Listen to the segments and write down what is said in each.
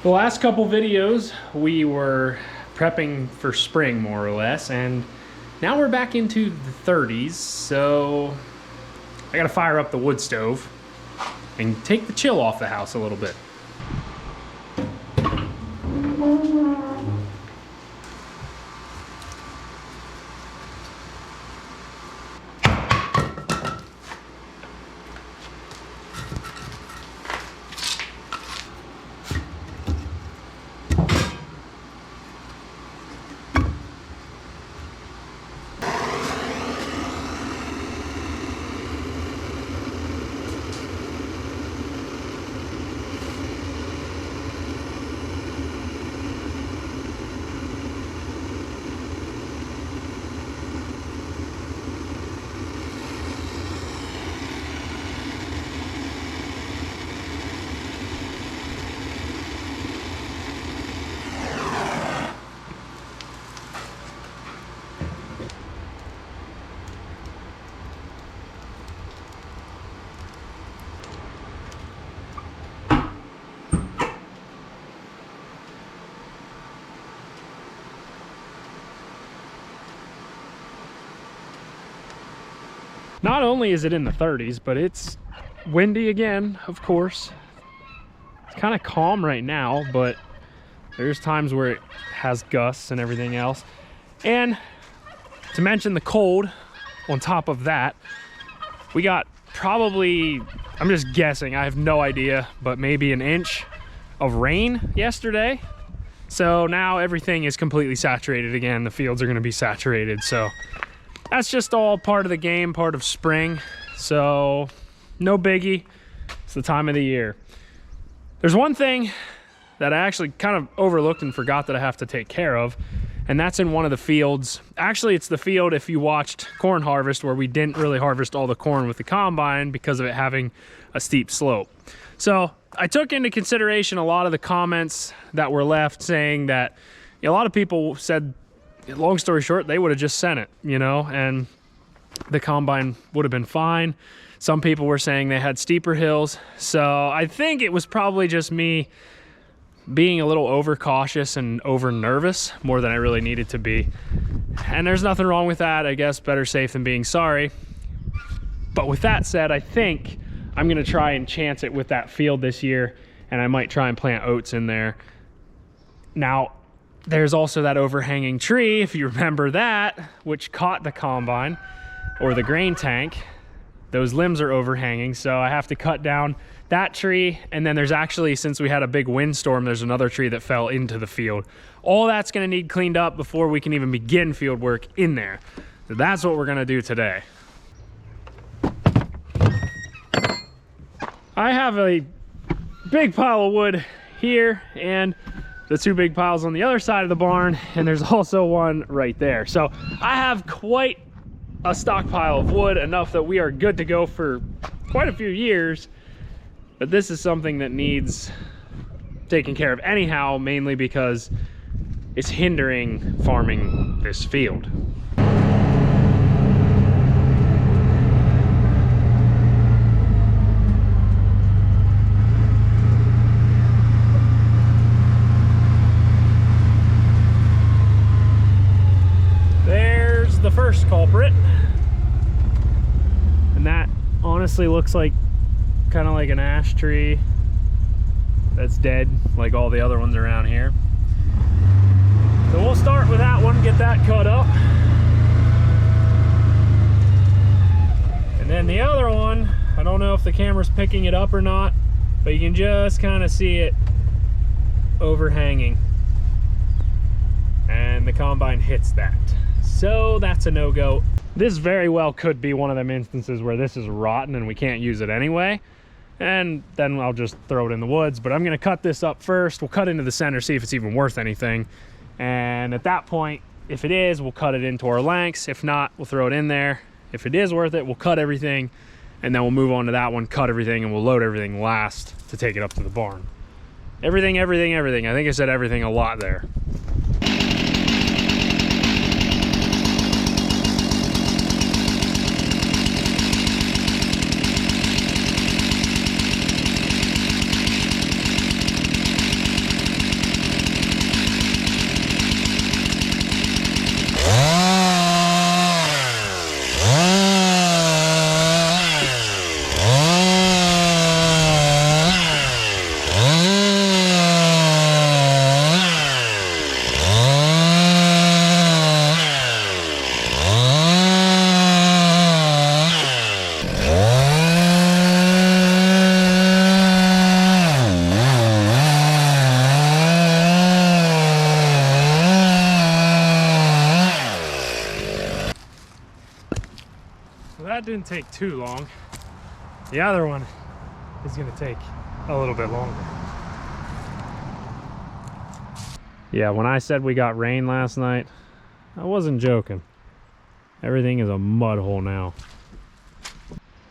The last couple videos we were prepping for spring more or less, and now we're back into the 30s, so I gotta fire up the wood stove and take the chill off the house a little bit. Not only is it in the 30s, but it's windy again, of course. It's kind of calm right now, but there's times where it has gusts and everything else. And to mention the cold, on top of that, we got probably, I'm just guessing, I have no idea, but maybe an inch of rain yesterday. So now everything is completely saturated again. The fields are going to be saturated, so that's just all part of the game, part of spring. So no biggie. It's the time of the year. There's one thing that I actually kind of overlooked and forgot that I have to take care of, and that's in one of the fields. Actually, it's the field, if you watched corn harvest, where we didn't really harvest all the corn with the combine because of it having a steep slope. So I took into consideration a lot of the comments that were left saying that, a lot of people said, long story short, they would have just sent it, and the combine would have been fine. Some people were saying they had steeper hills. So I think it was probably just me being a little overcautious and over nervous more than I really needed to be. And there's nothing wrong with that. I guess better safe than being sorry. But with that said, I think I'm going to try and chance it with that field this year, and I might try and plant oats in there. Now, there's also that overhanging tree, if you remember that, which caught the combine or the grain tank. Those limbs are overhanging, so I have to cut down that tree. And then there's actually, since we had a big windstorm, there's another tree that fell into the field. All that's gonna need cleaned up before we can even begin field work in there. So that's what we're gonna do today. I have a big pile of wood here and the two big piles on the other side of the barn, and there's also one right there. So I have quite a stockpile of wood, enough that we are good to go for quite a few years. But this is something that needs taken care of anyhow, mainly because it's hindering farming this field. The first culprit, and that honestly looks like kind of like an ash tree that's dead, like all the other ones around here. So we'll start with that one, get that cut up, and then the other one, I don't know if the camera's picking it up or not, but you can just kind of see it overhanging, and the combine hits that. So that's a no-go. This very well could be one of them instances where this is rotten and we can't use it anyway. And then I'll just throw it in the woods. But I'm gonna cut this up first. We'll cut into the center, see if it's even worth anything. And at that point, if it is, we'll cut it into our lengths. If not, we'll throw it in there. If it is worth it, we'll cut everything. And then we'll move on to that one, cut everything, and we'll load everything last to take it up to the barn. Everything. I think I said everything a lot there. didn't take too long. The other one is gonna take a little bit longer. Yeah, when I said we got rain last night, I wasn't joking. Everything is a mud hole now.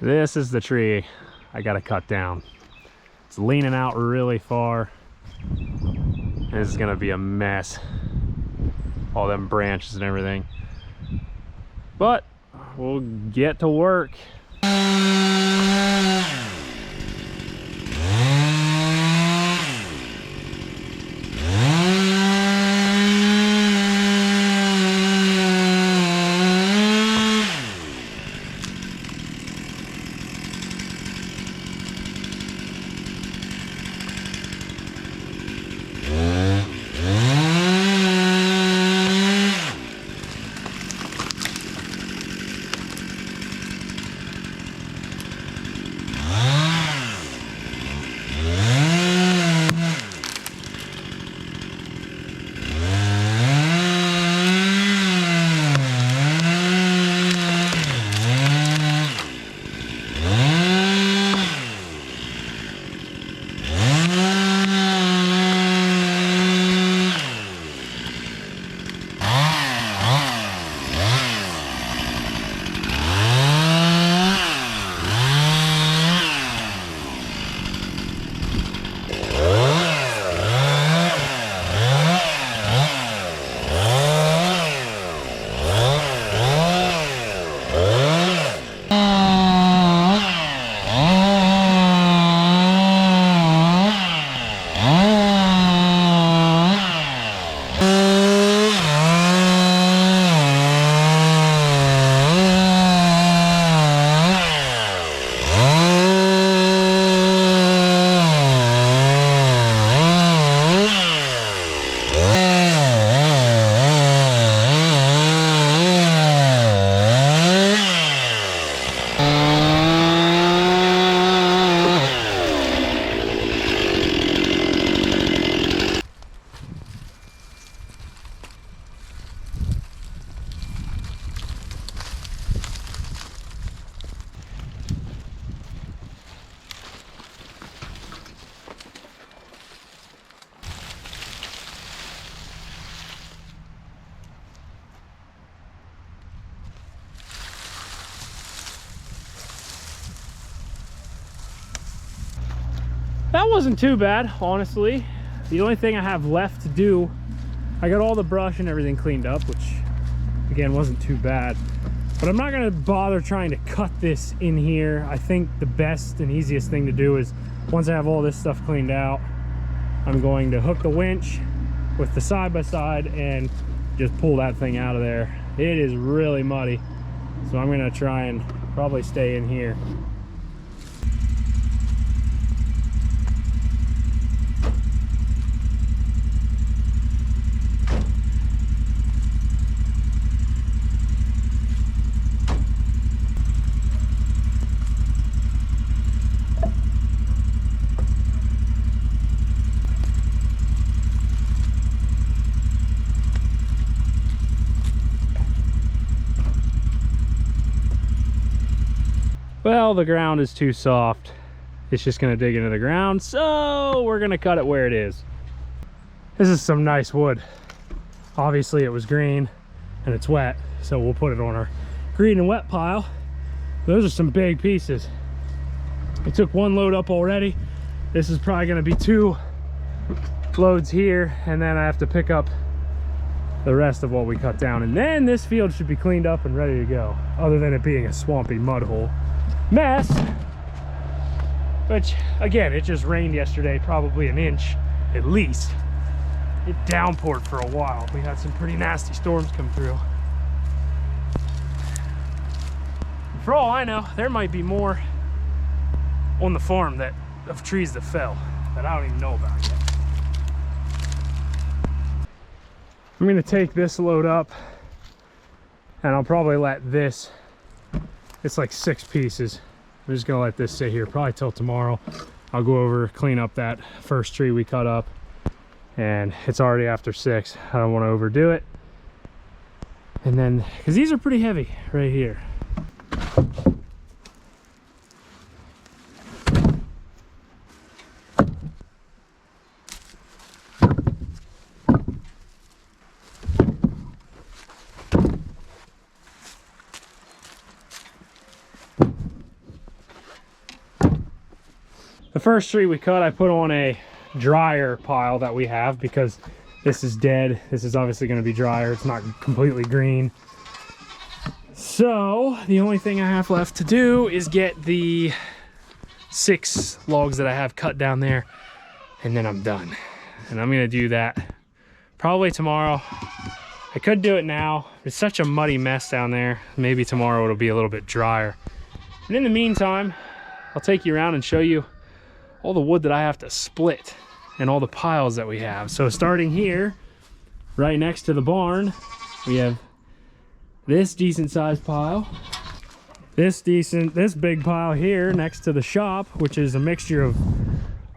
This is the tree I gotta cut down. It's leaning out really far. This is gonna be a mess. All them branches and everything. But we'll get to work. That wasn't too bad, honestly. The only thing I have left to do, I got all the brush and everything cleaned up, which again wasn't too bad. But I'm not gonna bother trying to cut this in here. I think the best and easiest thing to do is, once I have all this stuff cleaned out, I'm going to hook the winch with the side-by-side and just pull that thing out of there. It is really muddy, so I'm gonna try and probably stay in here. Well, the ground is too soft. It's just gonna dig into the ground, so we're gonna cut it where it is. This is some nice wood. Obviously it was green and it's wet, so we'll put it on our green and wet pile. Those are some big pieces. I took one load up already. This is probably gonna be 2 loads here, and then I have to pick up the rest of what we cut down, and then this field should be cleaned up and ready to go, other than it being a swampy mud hole mess. Which again, it just rained yesterday, probably an inch at least. It downpoured for a while. We had some pretty nasty storms come through. For all I know, there might be more on the farm of trees that fell that I don't even know about yet. I'm gonna take this load up, and I'll probably let this, it's like 6 pieces. I'm just gonna let this sit here probably till tomorrow. I'll go over, clean up that first tree we cut up, and it's already after 6. I don't want to overdo it. And then, because these are pretty heavy right here. first tree we cut, I put on a drier pile that we have because this is dead. This is obviously going to be drier. It's not completely green. So the only thing I have left to do is get the 6 logs that I have cut down there, and then I'm done. And I'm going to do that probably tomorrow. I could do it now. It's such a muddy mess down there. Maybe tomorrow it'll be a little bit drier. And in the meantime, I'll take you around and show you all the wood that I have to split and all the piles that we have. So starting here, right next to the barn, we have this decent sized pile. This big pile here next to the shop, which is a mixture of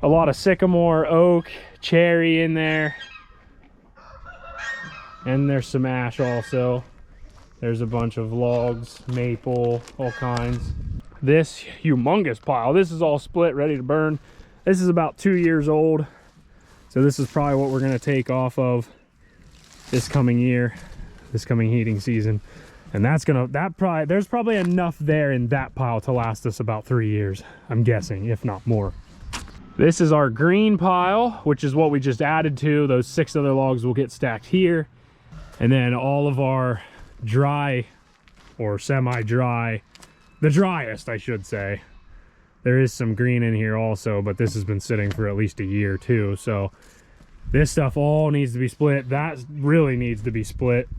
a lot of sycamore, oak, cherry in there. And there's some ash also. There's a bunch of logs, maple, all kinds. This humongous pile, this is all split, ready to burn. This is about 2 years old. So this is probably what we're gonna take off of this coming year, this coming heating season. And there's probably enough there in that pile to last us about 3 years, I'm guessing, if not more. This is our green pile, which is what we just added to. Those 6 other logs will get stacked here. And then all of our dry or semi-dry, the driest, I should say. There is some green in here also, but this has been sitting for at least a year too. So this stuff all needs to be split. That really needs to be split.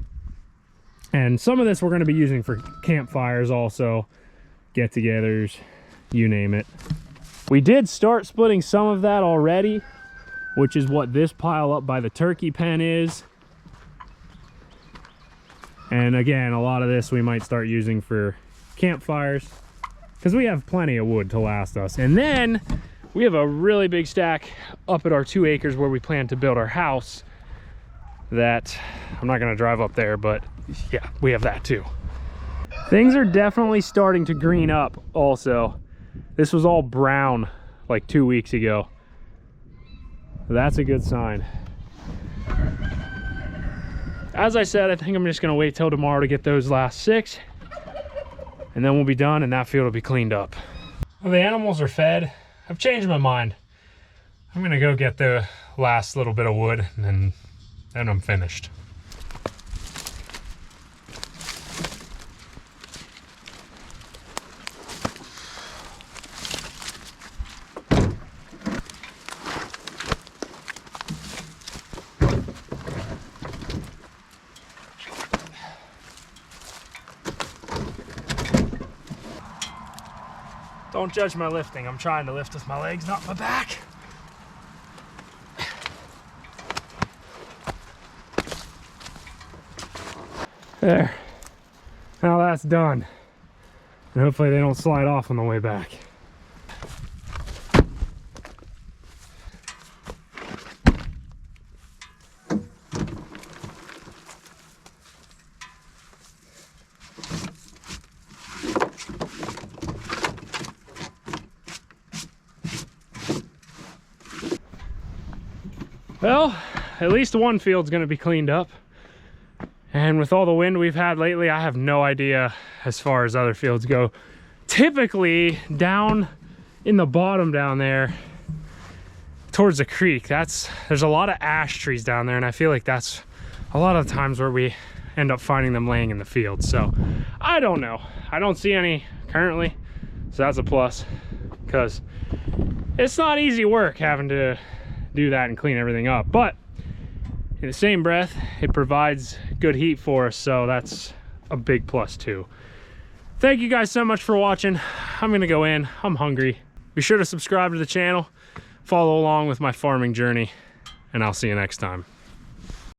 And some of this we're going to be using for campfires also, get-togethers, you name it. We did start splitting some of that already, which is what this pile up by the turkey pen is. And again, a lot of this we might start using for campfires because we have plenty of wood to last us. And then we have a really big stack up at our 2 acres where we plan to build our house that I'm not going to drive up there, but yeah, we have that too. Things are definitely starting to green up also. This was all brown like 2 weeks ago. That's a good sign. As I said, I think I'm just gonna wait till tomorrow to get those last 6, and then we'll be done and that field will be cleaned up. Well, the animals are fed. I've changed my mind. I'm gonna go get the last little bit of wood and then I'm finished. Don't judge my lifting. I'm trying to lift with my legs, not my back. There. Now that's done. And hopefully they don't slide off on the way back. Well, at least one field's gonna be cleaned up. And with all the wind we've had lately, I have no idea as far as other fields go. Typically, down in the bottom down there, towards the creek, there's a lot of ash trees down there, and I feel like that's a lot of the times where we end up finding them laying in the field. So, I don't know. I don't see any currently, so that's a plus, because it's not easy work having to do that and clean everything up, but in the same breath it provides good heat for us, so that's a big plus too. Thank you guys so much for watching. I'm gonna go in, I'm hungry. Be sure to subscribe to the channel, follow along with my farming journey, and I'll see you next time.